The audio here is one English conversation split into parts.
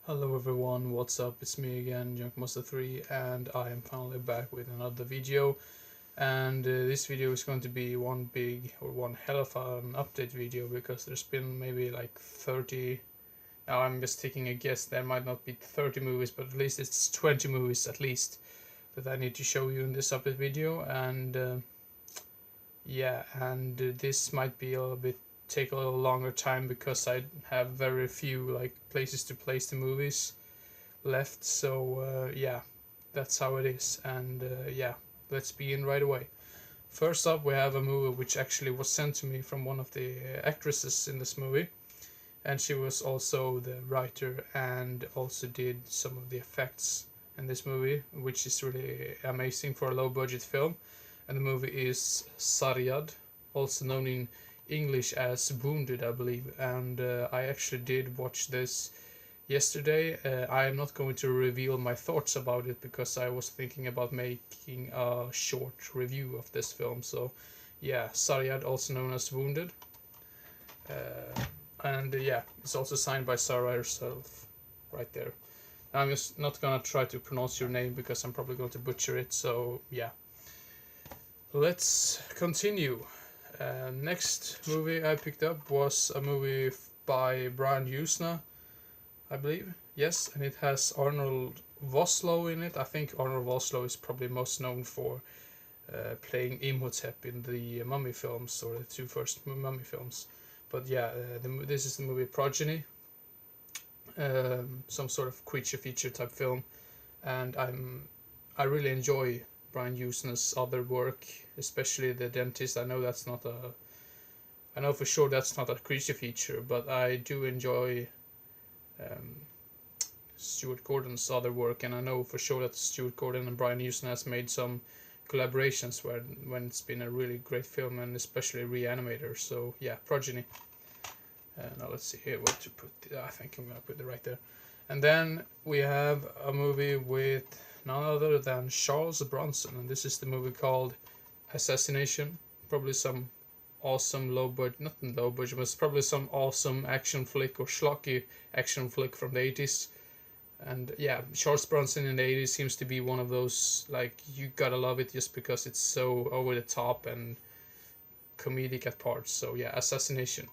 Hello everyone, what's up? It's me again, JunkMaster3, and I am finally back with another video. And this video is going to be one hell of an update video because there's been maybe like 30. Now I'm just taking a guess, there might not be 30 movies, but at least it's 20 movies at least that I need to show you in this update video. And this might be a little bit take a little longer time because I have very few like places to place the movies left. So that's how it is. And let's begin right away. First up, we have a movie which actually was sent to me from one of the actresses in this movie, and she was also the writer and also did some of the effects in this movie, which is really amazing for a low budget film. And the movie is Saryad, also known in English as Wounded, I believe. And I actually did watch this yesterday. I am not going to reveal my thoughts about it because I was thinking about making a short review of this film. So yeah, Saryad, also known as Wounded. It's also signed by Sarah herself right there. I'm just not gonna try to pronounce your name because I'm probably going to butcher it. So yeah, let's continue. Next movie I picked up was a movie by Brian Usna, I believe. Yes, and it has Arnold Vosloo in it. I think Arnold Vosloo is probably most known for playing Imhotep in the Mummy films, or the two first Mummy films. But yeah, this is the movie Progeny, some sort of creature feature type film, and I really enjoy Brian Usna's other work, especially The Dentist. I know for sure that's not a creature feature, but I do enjoy Stuart Gordon's other work, and I know for sure that Stuart Gordon and Brian Usna has made some collaborations when it's been a really great film, and especially Reanimator. So yeah, Progeny. Now let's see here what to put. I think I'm gonna put it right there. And then we have a movie with none other than Charles Bronson, and this is the movie called Assassination. Probably some awesome low budget, not low budget, but it's probably some awesome action flick or schlocky action flick from the 80s. And yeah, Charles Bronson in the 80s seems to be one of those, like, you gotta love it just because it's so over the top and comedic at parts. So yeah, Assassination.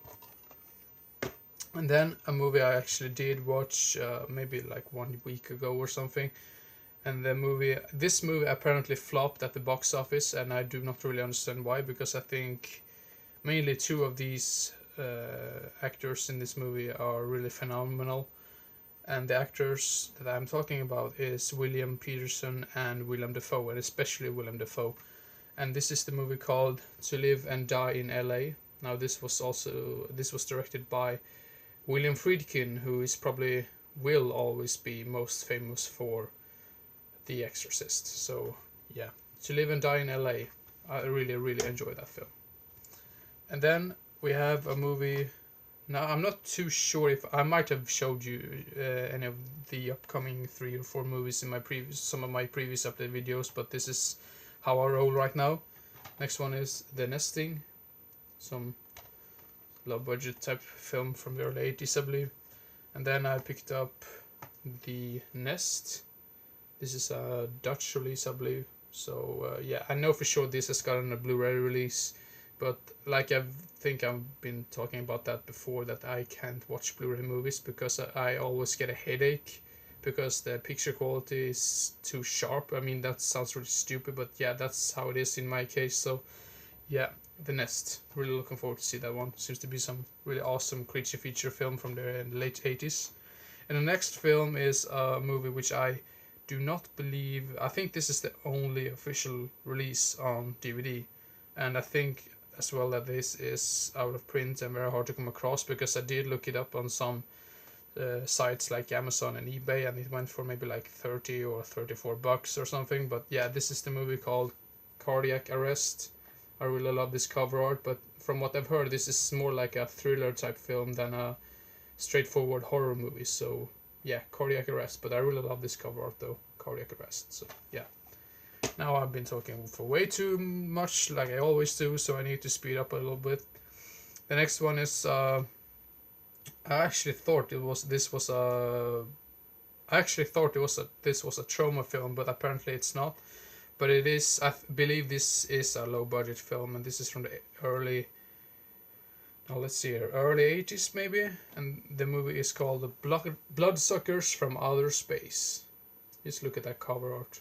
And then a movie I actually did watch maybe like 1 week ago or something. And this movie apparently flopped at the box office, and I do not really understand why, because I think mainly two of these actors in this movie are really phenomenal. And the actors that I'm talking about is William Peterson and Willem Dafoe, and especially Willem Dafoe. And this is the movie called To Live and Die in LA. Now this was directed by William Friedkin, who is probably will always be most famous for The Exorcist. So yeah, To Live and Die in LA. I really enjoy that film. And then we have a movie. Now I'm not too sure if I might have showed you any of the upcoming 3 or 4 movies in some of my previous update videos, but this is how I roll right now. Next one is The Nesting, some low budget type film from the early 80s, I believe. And then I picked up The Nest. This is a Dutch release, I believe. So yeah, I know for sure this has gotten a Blu-ray release, but like I think I've been talking about that before, that I can't watch Blu-ray movies because I always get a headache because the picture quality is too sharp. I mean, that sounds really stupid, but yeah, that's how it is in my case. So yeah, The Nest. Really looking forward to see that one. Seems to be some really awesome creature feature film from the late 80s. And the next film is a movie which I do not believe. I think this is the only official release on DVD, and I think as well that this is out of print and very hard to come across, because I did look it up on some sites like Amazon and eBay, and it went for maybe like 30 or 34 bucks or something. But yeah, this is the movie called Cardiac Arrest. I really love this cover art, but from what I've heard, this is more like a thriller type film than a straightforward horror movie. So yeah, Cardiac Arrest. But I really love this cover art though, Cardiac Arrest. So yeah. Now I've been talking for way too much, like I always do, so I need to speed up a little bit. The next one is I actually thought this was a I actually thought this was a trauma film, but apparently it's not. But it is. Believe this is a low budget film, and this is from the early. Now let's see here, early 80s maybe, and the movie is called The Bloodsuckers from Outer Space. Just look at that cover art.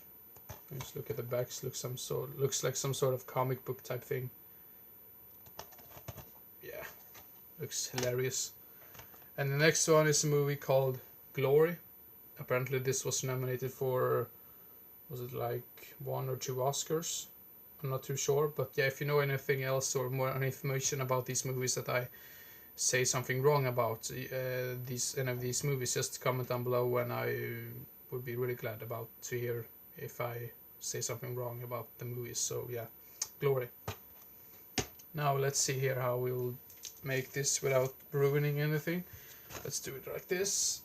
Just look at the back. Looks like some sort of comic book type thing. Yeah, looks hilarious. And the next one is a movie called Glory. Apparently this was nominated for, was it like 1 or 2 Oscars? I'm not too sure, but yeah, if you know anything else or more information about these movies that I say something wrong about, any of these movies, just comment down below, and I would be really glad to hear if I say something wrong about the movies. So yeah, Glory. Now let's see here how we'll make this without ruining anything. Let's do it like this.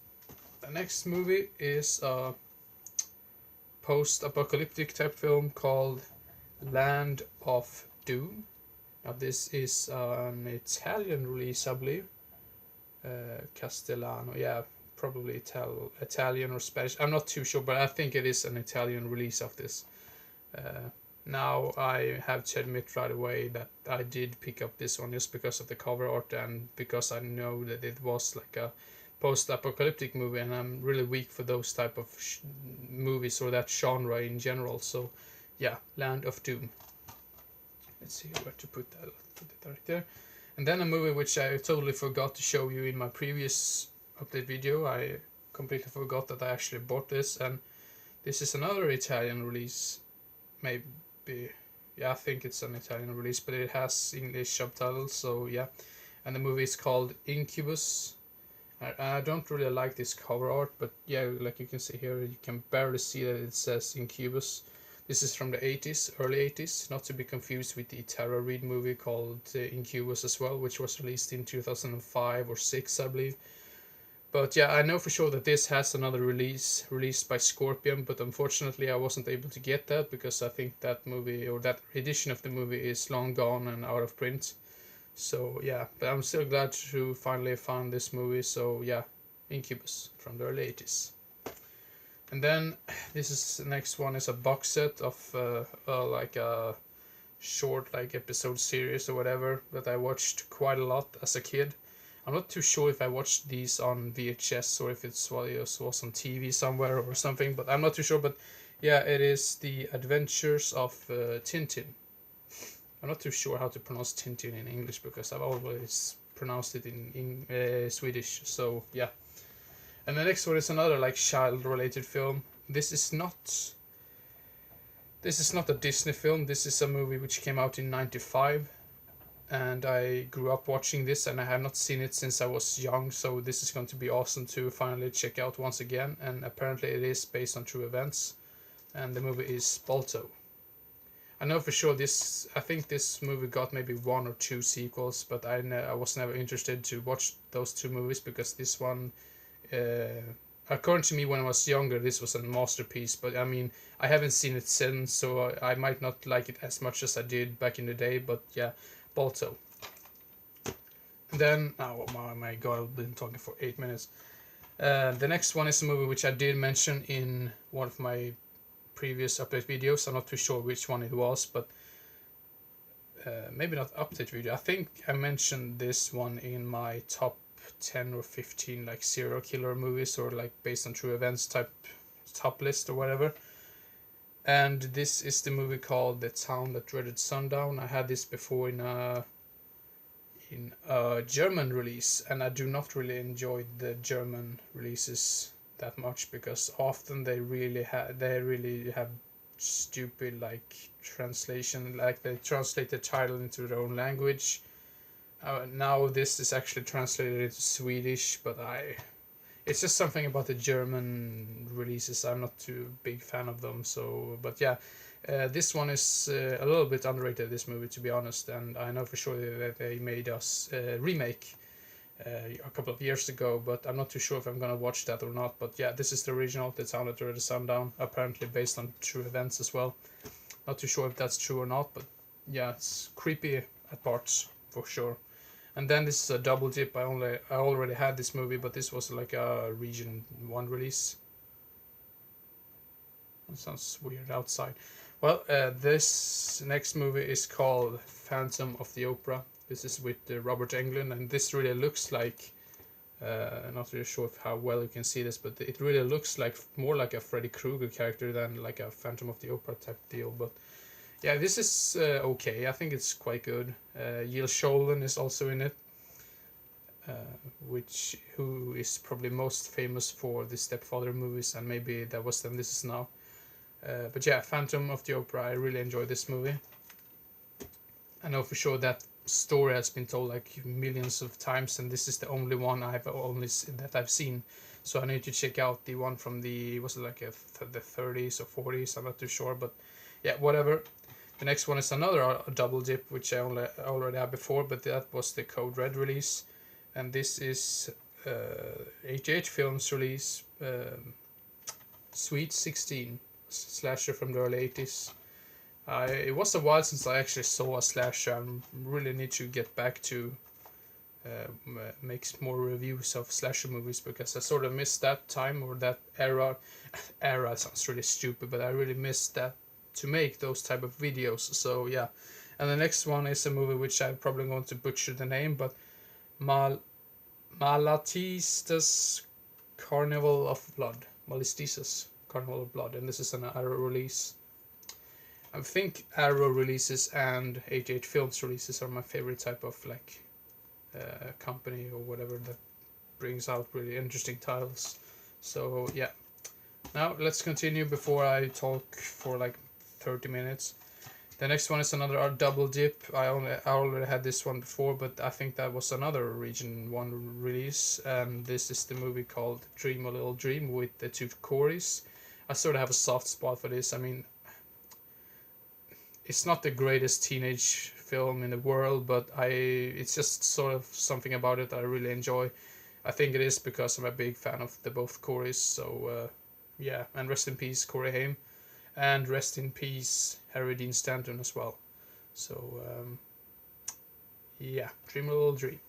The next movie is a post-apocalyptic type film called Land of Doom. Now this is an Italian release, I believe. Castellano, yeah, probably Italian or Spanish. I'm not too sure, but I think it is an Italian release of this. Now I have to admit right away that I did pick up this one just because of the cover art and because I know that it was like a post-apocalyptic movie, and I'm really weak for those type of movies or that genre in general. So yeah, Land of Doom. Let's see where to put that. Put it right there. And then a movie which I totally forgot to show you in my previous update video. I completely forgot that I actually bought this, and this is another Italian release. Maybe, yeah, I think it's an Italian release, but it has English subtitles, so yeah. And the movie is called Incubus. I don't really like this cover art, but yeah, like you can see here, you can barely see that it says Incubus. This is from the 80s, early 80s, not to be confused with the Tara Reid movie called Incubus as well, which was released in 2005 or 6, I believe. But yeah, I know for sure that this has another release, released by Scorpion, but unfortunately I wasn't able to get that because I think that movie, or that edition of the movie, is long gone and out of print. So yeah, but I'm still glad to finally find this movie. So yeah, Incubus from the early 80s. And then the next one is a box set of like a short like episode series or whatever that I watched quite a lot as a kid. I'm not too sure if I watched these on VHS or if it was on TV somewhere or something, but I'm not too sure. But yeah, it is the Adventures of Tintin. I'm not too sure how to pronounce Tintin in English because I've always pronounced it in Swedish. So yeah. And the next one is another like child-related film. This is not a Disney film. This is a movie which came out in '95, and I grew up watching this, and I have not seen it since I was young. So this is going to be awesome to finally check out once again. And apparently it is based on true events, and the movie is Balto. I know for sure I think this movie got maybe 1 or 2 sequels, but I was never interested to watch those 2 movies because this one, according to me when I was younger, this was a masterpiece. But I mean, I haven't seen it since, so I might not like it as much as I did back in the day. But yeah, Balto. And then, oh my god, I've been talking for 8 minutes. The next one is a movie which I did mention in one of my previous update videos. I'm not too sure which one it was, but maybe not update video. I think I mentioned this one in my top 10 or 15 like serial killer movies or like based on true events type top list or whatever. And this is the movie called The Town That Dreaded Sundown. I had this before in a German release, and I do not really enjoy the German releases that much because often they really have stupid like translation, like they translate the title into their own language. Now this is actually translated into Swedish, but it's just something about the German releases. I'm not too big fan of them. So, but yeah, this one is a little bit underrated, this movie, to be honest, and I know for sure that they made us remake a couple of years ago, but I'm not too sure if I'm gonna watch that or not. But yeah, this is the original, The Town That Dreaded Sundown, apparently based on true events as well. Not too sure if that's true or not, but yeah, it's creepy at parts for sure. And then this is a double dip. I already had this movie, but this was like a region 1 release. It sounds weird outside. Well, this next movie is called Phantom of the Opera. This is with Robert Englund, and this really looks like. I'm not really sure how well you can see this, but it really looks like more like a Freddy Krueger character than like a Phantom of the Opera type deal. But yeah, this is okay. I think it's quite good. Yil Sholin is also in it, who is probably most famous for the Stepfather movies, and maybe That Was Then, This Is Now. But yeah, Phantom of the Opera. I really enjoy this movie. I know for sure that story has been told like millions of times, and this is the only one that I've seen. So I need to check out the one from the was it like the 30s or 40s. I'm not too sure, but yeah, whatever. The next one is another double dip, which I already had before, but that was the Code Red release, and this is 88 Films release, Sweet 16 slasher from the early 80s. It was a while since I actually saw a slasher. I really need to get back to make more reviews of slasher movies, because I sort of missed that time or that era. Era sounds really stupid, but I really missed that to make those type of videos. So yeah, and the next one is a movie which I'm probably going to butcher the name, but Malatistas Carnival of Blood. Malatistas Carnival of Blood, and this is an Arrow release. I think Arrow releases and 88 Films releases are my favorite type of like company or whatever that brings out really interesting titles. So yeah, now let's continue before I talk for like 30 minutes. The next one is another double dip. I already had this one before, but I think that was another Region 1 release, and this is the movie called Dream a Little Dream with the two Corys. I sort of have a soft spot for this. I mean, it's not the greatest teenage film in the world, but it's just sort of something about it I really enjoy. I think it is because I'm a big fan of the both Corys, so yeah, and rest in peace Corey Haim, and rest in peace Harry Dean Stanton as well. So yeah, Dream a Little Dream.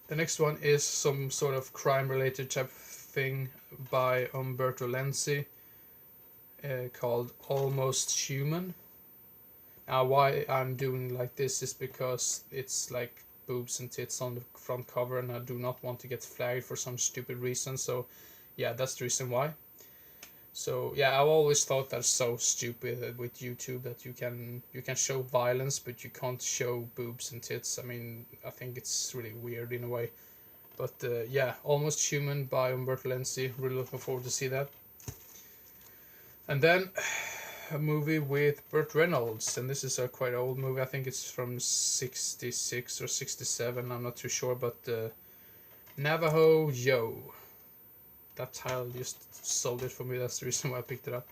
The next one is some sort of crime related type thing by Umberto Lenzi, called Almost Human. Now why I'm doing like this is because it's like boobs and tits on the front cover, and I do not want to get flagged for some stupid reason. So yeah, that's the reason why. So yeah, I've always thought that's so stupid with YouTube that you can show violence but you can't show boobs and tits. I mean, I think it's really weird in a way. But yeah, Almost Human by Umberto Lenzi. Really looking forward to see that. And then a movie with Burt Reynolds, and this is a quite old movie. I think it's from 66 or 67, I'm not too sure, but Navajo Yo. That title just sold it for me, that's the reason why I picked it up.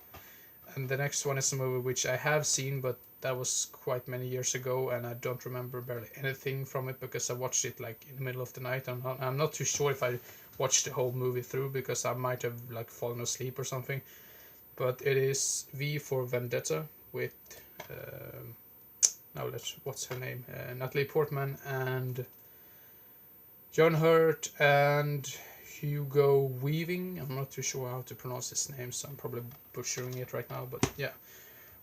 And the next one is a movie which I have seen, but that was quite many years ago, and I don't remember barely anything from it because I watched it like in the middle of the night. I'm not too sure if I watched the whole movie through because I might have like fallen asleep or something. But it is V for Vendetta with what's her name? Natalie Portman and John Hurt and Hugo Weaving. I'm not too sure how to pronounce his name, so I'm probably butchering it right now. But yeah,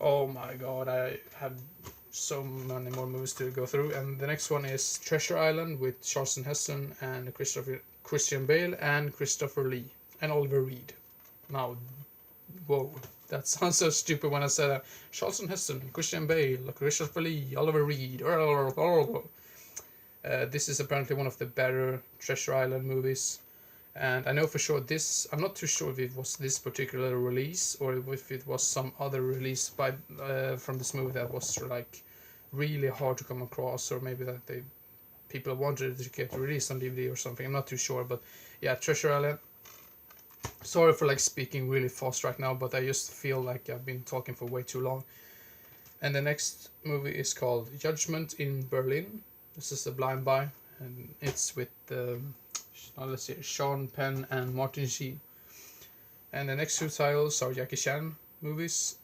oh my god, I have so many more movies to go through. And the next one is Treasure Island with Charlton Heston and Christian Bale and Christopher Lee and Oliver Reed. Now, whoa, that sounds so stupid when I said that. Charlton Heston, Christian Bale, Christopher Lee, Oliver Reed. This is apparently one of the better Treasure Island movies. And I know for sure this, I'm not too sure if it was this particular release or if it was some other release by from this movie that was like really hard to come across, or maybe that people wanted it to get released on DVD or something. I'm not too sure, but yeah, Treasure Island. Sorry for like speaking really fast right now, but I just feel like I've been talking for way too long. And the next movie is called Judgment in Berlin. This is a blind buy, and it's with let's see, Sean Penn and Martin Sheen. And the next two titles are Jackie Chan movies,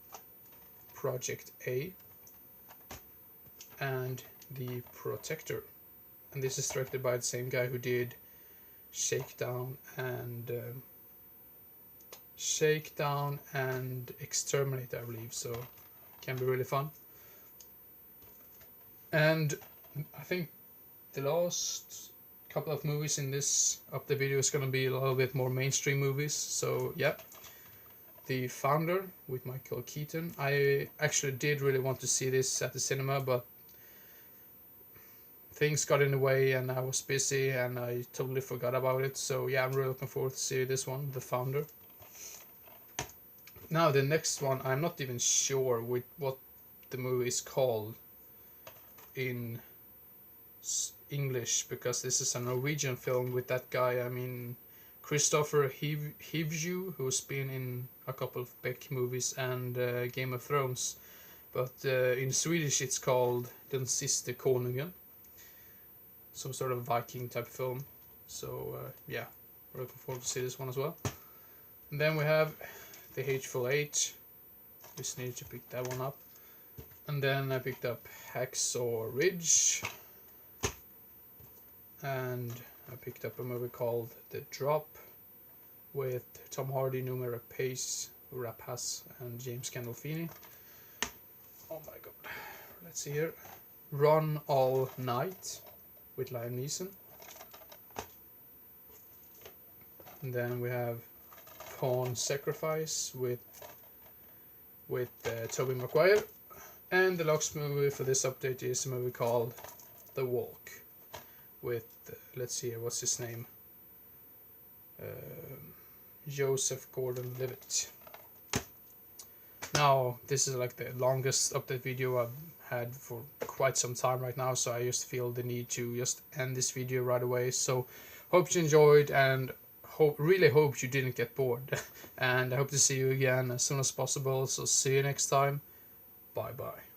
Project A and The Protector. And this is directed by the same guy who did Shakedown and Shakedown and Exterminate, I believe, so can be really fun. And I think the last couple of movies in this update video is gonna be a little bit more mainstream movies. So yeah, The Founder with Michael Keaton. I actually did really want to see this at the cinema, but things got in the way and I was busy and I totally forgot about it. So yeah, I'm really looking forward to see this one, The Founder. Now the next one, I'm not even sure what the movie is called in English, because this is a Norwegian film with that guy, I mean Christopher Hivju, who's been in a couple of Beck movies and Game of Thrones. But in Swedish it's called Den siste konungen. Some sort of Viking type film. So yeah, we're looking forward to see this one as well. And then we have The Hateful Eight. Just need to pick that one up. And then I picked up Hacksaw Ridge. And I picked up a movie called The Drop with Tom Hardy, Noomi Rapace, and James Gandolfini. Oh my god. Let's see here. Run All Night with Liam Neeson. And then we have Pawn Sacrifice with Tobey Maguire. And the last movie for this update is a movie called The Walk with, let's see, what's his name? Joseph Gordon-Levitt. Now, this is like the longest update video I've had for quite some time right now, so I just feel the need to just end this video right away. So, hope you enjoyed and really hope you didn't get bored. And I hope to see you again as soon as possible, so see you next time. Bye bye.